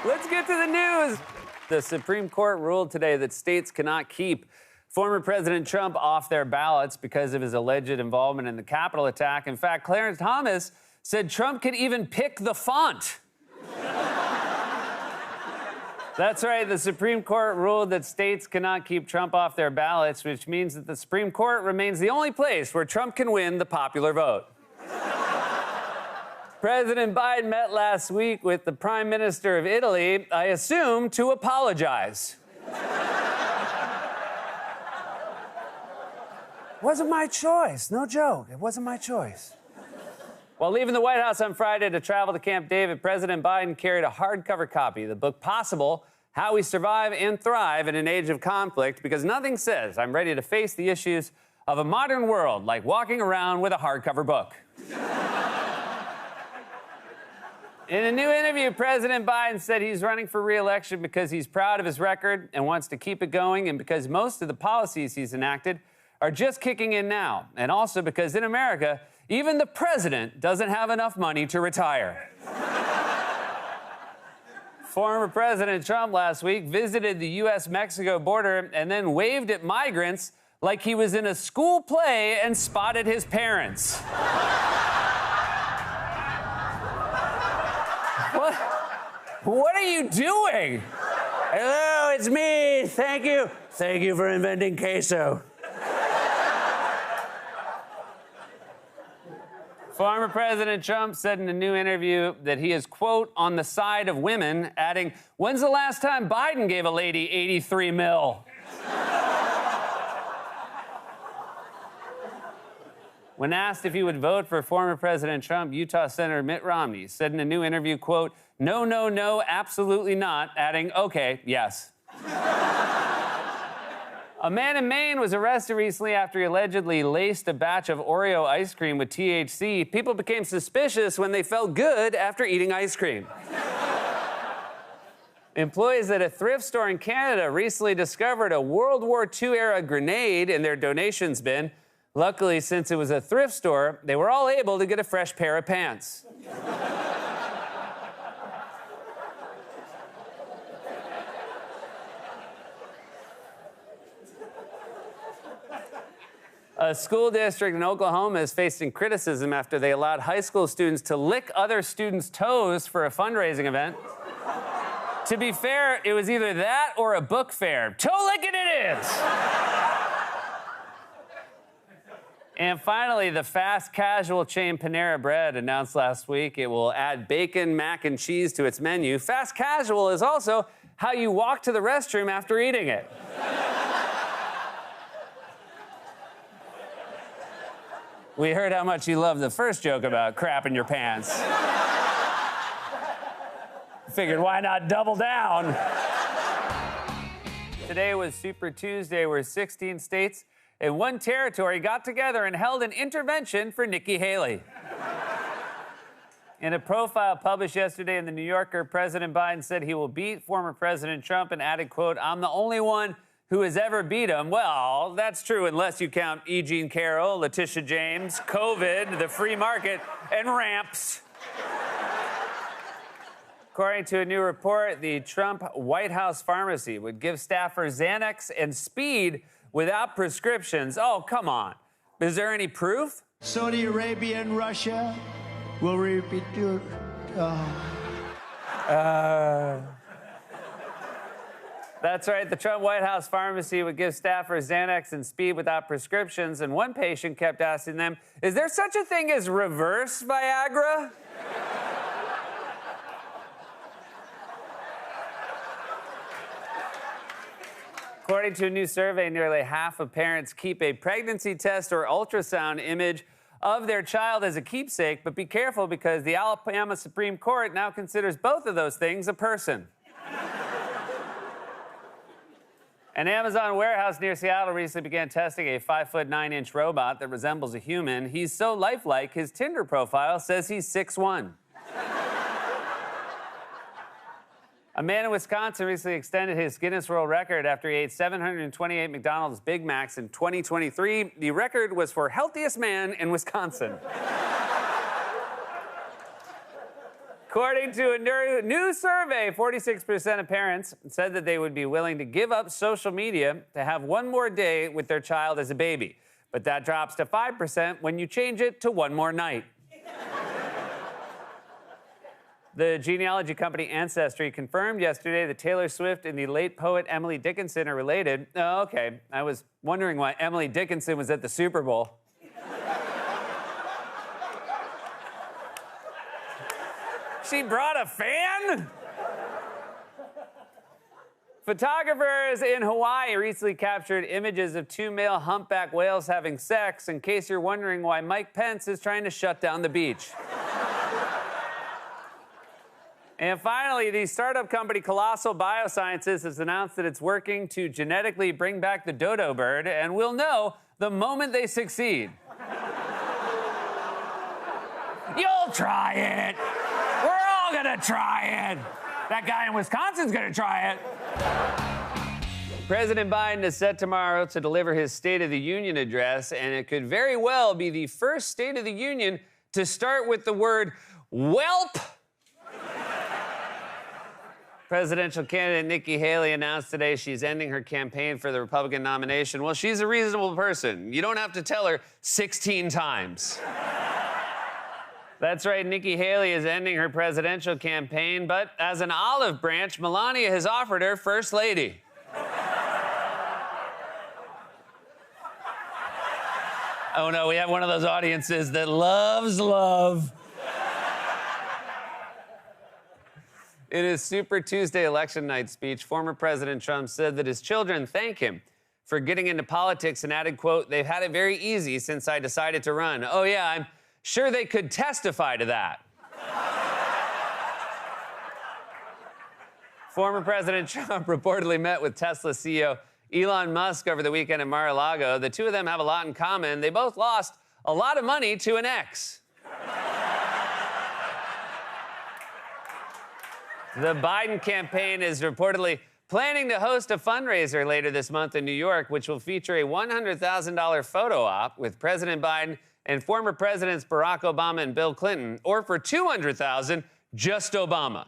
Let's get to the news. The Supreme Court ruled today that states cannot keep former President Trump off their ballots because of his alleged involvement in the Capitol attack. In fact, Clarence Thomas said Trump could even pick the font. That's right. The Supreme Court ruled that states cannot keep Trump off their ballots, which means that the Supreme Court remains the only place where Trump can win the popular vote. President Biden met last week with the Prime Minister of Italy, I assume, to apologize. Wasn't my choice. No joke. It wasn't my choice. While leaving the White House on Friday to travel to Camp David, President Biden carried a hardcover copy of the book Possible: How We Survive and Thrive in an Age of Conflict, because nothing says I'm ready to face the issues of a modern world like walking around with a hardcover book. In a new interview, President Biden said he's running for re-election because he's proud of his record and wants to keep it going, and because most of the policies he's enacted are just kicking in now, and also because in America, even the president doesn't have enough money to retire. Former President Trump last week visited the U.S.-Mexico border and then waved at migrants like he was in a school play and spotted his parents. What are you doing? Hello, it's me. Thank you. Thank you for inventing queso. Former President Trump said in a new interview that he is, quote, on the side of women, adding, when's the last time Biden gave a lady 83 mil? When asked if he would vote for former President Trump, Utah Senator Mitt Romney said in a new interview, quote, no, no, no, absolutely not, adding, okay, yes. A man in Maine was arrested recently after he allegedly laced a batch of Oreo ice cream with THC. People became suspicious when they felt good after eating ice cream. Employees at a thrift store in Canada recently discovered a World War II-era grenade in their donations bin. Luckily, since it was a thrift store, they were all able to get a fresh pair of pants. A school district in Oklahoma is facing criticism after they allowed high school students to lick other students' toes for a fundraising event. To be fair, it was either that or a book fair. Toe licking it is! And finally, the fast casual chain Panera Bread announced last week it will add bacon, mac, and cheese to its menu. Fast casual is also how you walk to the restroom after eating it. We heard how much you loved the first joke about crap in your pants. Figured, why not double down? Today was Super Tuesday, where 16 states and one territory got together and held an intervention for Nikki Haley. In a profile published yesterday in The New Yorker, President Biden said he will beat former President Trump and added, quote, I'm the only one who has ever beat him. Well, that's true unless you count E. Jean Carroll, Letitia James, COVID, the free market, and ramps. According to a new report, the Trump White House pharmacy would give staffers Xanax and speed without prescriptions. Oh, come on. Is there any proof? Saudi Arabia and Russia will repeat your... That's right. The Trump White House pharmacy would give staffers Xanax and speed without prescriptions, and one patient kept asking them, is there such a thing as reverse Viagra? According to a new survey, nearly half of parents keep a pregnancy test or ultrasound image of their child as a keepsake, but be careful because the Alabama Supreme Court now considers both of those things a person. An Amazon warehouse near Seattle recently began testing a 5'9" robot that resembles a human. He's so lifelike, his Tinder profile says he's 6'1". A man in Wisconsin recently extended his Guinness World Record after he ate 728 McDonald's Big Macs in 2023. The record was for healthiest man in Wisconsin. According to a new survey, 46% of parents said that they would be willing to give up social media to have one more day with their child as a baby. But that drops to 5% when you change it to one more night. The genealogy company Ancestry confirmed yesterday that Taylor Swift and the late poet Emily Dickinson are related. Oh, okay. I was wondering why Emily Dickinson was at the Super Bowl. She brought a fan? Photographers in Hawaii recently captured images of two male humpback whales having sex, in case you're wondering why Mike Pence is trying to shut down the beach. And finally, the startup company Colossal Biosciences has announced that it's working to genetically bring back the dodo bird, and we'll know the moment they succeed. You'll try it. We're all gonna try it. That guy in Wisconsin's gonna try it. President Biden is set tomorrow to deliver his State of the Union address, and it could very well be the first State of the Union to start with the word whelp. Presidential candidate Nikki Haley announced today she's ending her campaign for the Republican nomination. Well, she's a reasonable person. You don't have to tell her 16 times. That's right, Nikki Haley is ending her presidential campaign, but as an olive branch, Melania has offered her First Lady. Oh no, we have one of those audiences that loves love. In his Super Tuesday election night speech, former President Trump said that his children thank him for getting into politics and added, quote, "They've had it very easy since I decided to run." Oh yeah, I'm sure they could testify to that. Former President Trump reportedly met with Tesla CEO Elon Musk over the weekend in Mar-a-Lago. The two of them have a lot in common. They both lost a lot of money to an ex. The Biden campaign is reportedly planning to host a fundraiser later this month in New York, which will feature a $100,000 photo op with President Biden and former presidents Barack Obama and Bill Clinton, or for $200,000, just Obama.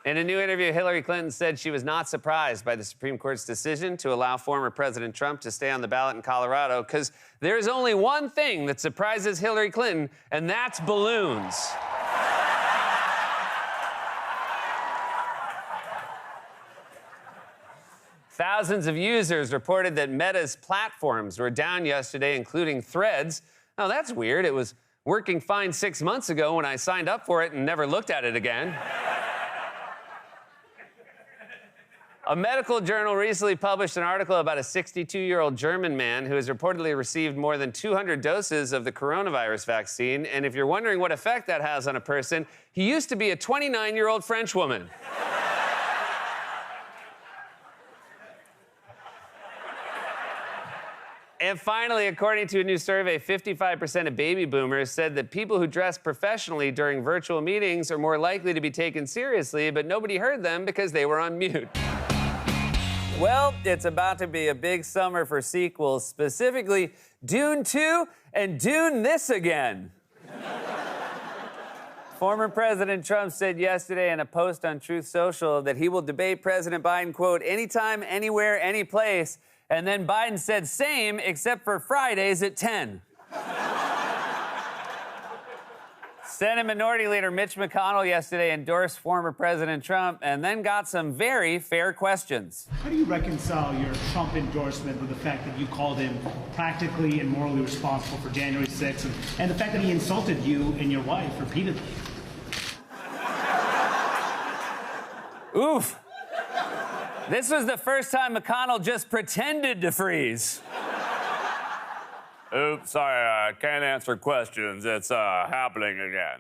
In a new interview, Hillary Clinton said she was not surprised by the Supreme Court's decision to allow former President Trump to stay on the ballot in Colorado, because there's only one thing that surprises Hillary Clinton, and that's balloons. Thousands of users reported that Meta's platforms were down yesterday, including Threads. Oh, that's weird. It was working fine 6 months ago when I signed up for it and never looked at it again. A medical journal recently published an article about a 62-year-old German man who has reportedly received more than 200 doses of the coronavirus vaccine. And if you're wondering what effect that has on a person, he used to be a 29-year-old French woman. And finally, according to a new survey, 55% of baby boomers said that people who dress professionally during virtual meetings are more likely to be taken seriously, but nobody heard them because they were on mute. Well, it's about to be a big summer for sequels, specifically Dune 2 and Dune This Again. Former President Trump said yesterday in a post on Truth Social that he will debate President Biden, quote, anytime, anywhere, any place. And then Biden said same, except for Fridays at 10. Senate Minority Leader Mitch McConnell yesterday endorsed former President Trump and then got some very fair questions. How do you reconcile your Trump endorsement with the fact that you called him practically and morally responsible for January 6th and the fact that he insulted you and your wife repeatedly? Oof. This was the first time McConnell just pretended to freeze. Oops, sorry, I can't answer questions. It's happening again.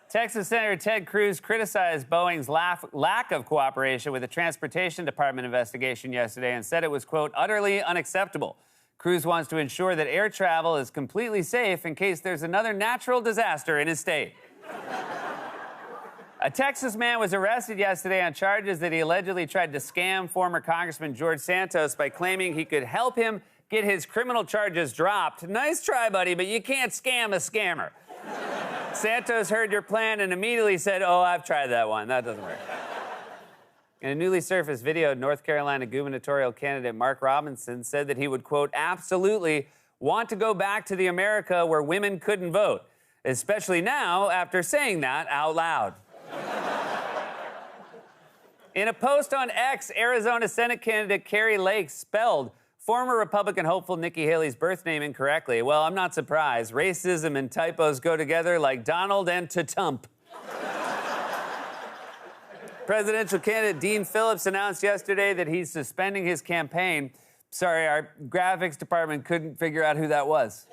Texas Senator Ted Cruz criticized Boeing's lack of cooperation with the Transportation Department investigation yesterday and said it was, quote, utterly unacceptable. Cruz wants to ensure that air travel is completely safe in case there's another natural disaster in his state. A Texas man was arrested yesterday on charges that he allegedly tried to scam former Congressman George Santos by claiming he could help him get his criminal charges dropped. Nice try, buddy, but you can't scam a scammer. Santos heard your plan and immediately said, "Oh, I've tried that one. That doesn't work." In a newly surfaced video, North Carolina gubernatorial candidate Mark Robinson said that he would, quote, absolutely want to go back to the America where women couldn't vote, especially now after saying that out loud. In a post on X, Arizona Senate candidate Kari Lake spelled former Republican hopeful Nikki Haley's birth name incorrectly. Well, I'm not surprised. Racism and typos go together like Donald and Tatump. Presidential candidate Dean Phillips announced yesterday that he's suspending his campaign. Sorry, our graphics department couldn't figure out who that was.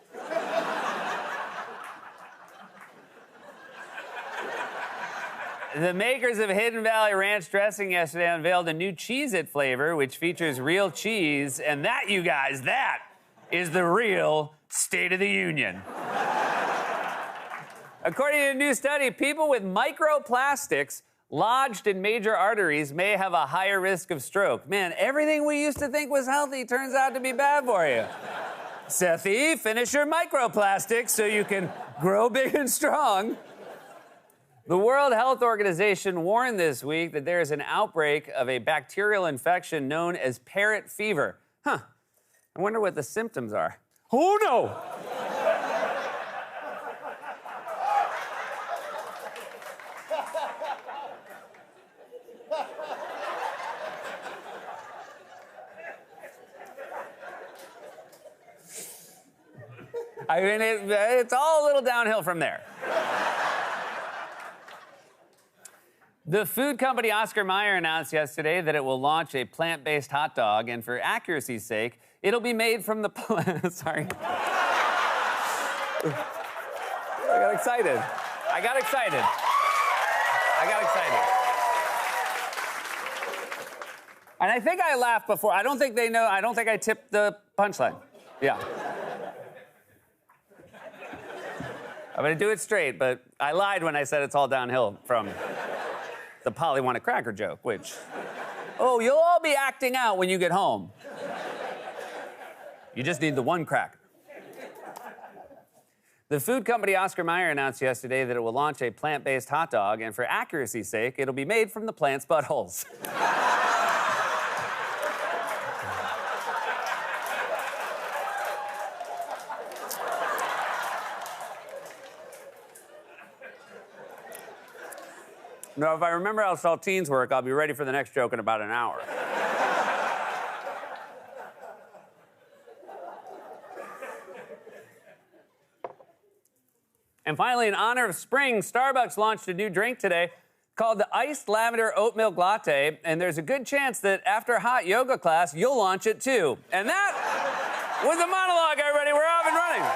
The makers of Hidden Valley Ranch dressing yesterday unveiled a new Cheez-It flavor, which features real cheese. And that, you guys, that is the real State of the Union. According to a new study, people with microplastics lodged in major arteries may have a higher risk of stroke. Man, everything we used to think was healthy turns out to be bad for you. Sethi, finish your microplastics so you can grow big and strong. The World Health Organization warned this week that there is an outbreak of a bacterial infection known as parrot fever. I wonder what the symptoms are. Oh, no! I mean, it's all a little downhill from there. The food company Oscar Mayer announced yesterday that it will launch a plant-based hot dog, and for accuracy's sake, it'll be made from the plant. Sorry. I got excited. And I think I laughed before. I don't think they know. I don't think I tipped the punchline. Yeah. I'm going to do it straight, but I lied when I said it's all downhill from the Polly want a cracker joke, which, oh, you'll all be acting out when you get home. You just need the one cracker. The food company Oscar Mayer announced yesterday that it will launch a plant-based hot dog, and for accuracy's sake, it'll be made from the plant's buttholes. Now, if I remember how saltines work, I'll be ready for the next joke in about an hour. And finally, in honor of spring, Starbucks launched a new drink today called the Iced Lavender Oat Milk Latte, and there's a good chance that after a hot yoga class, you'll launch it too. And that was the monologue, everybody. We're off and running.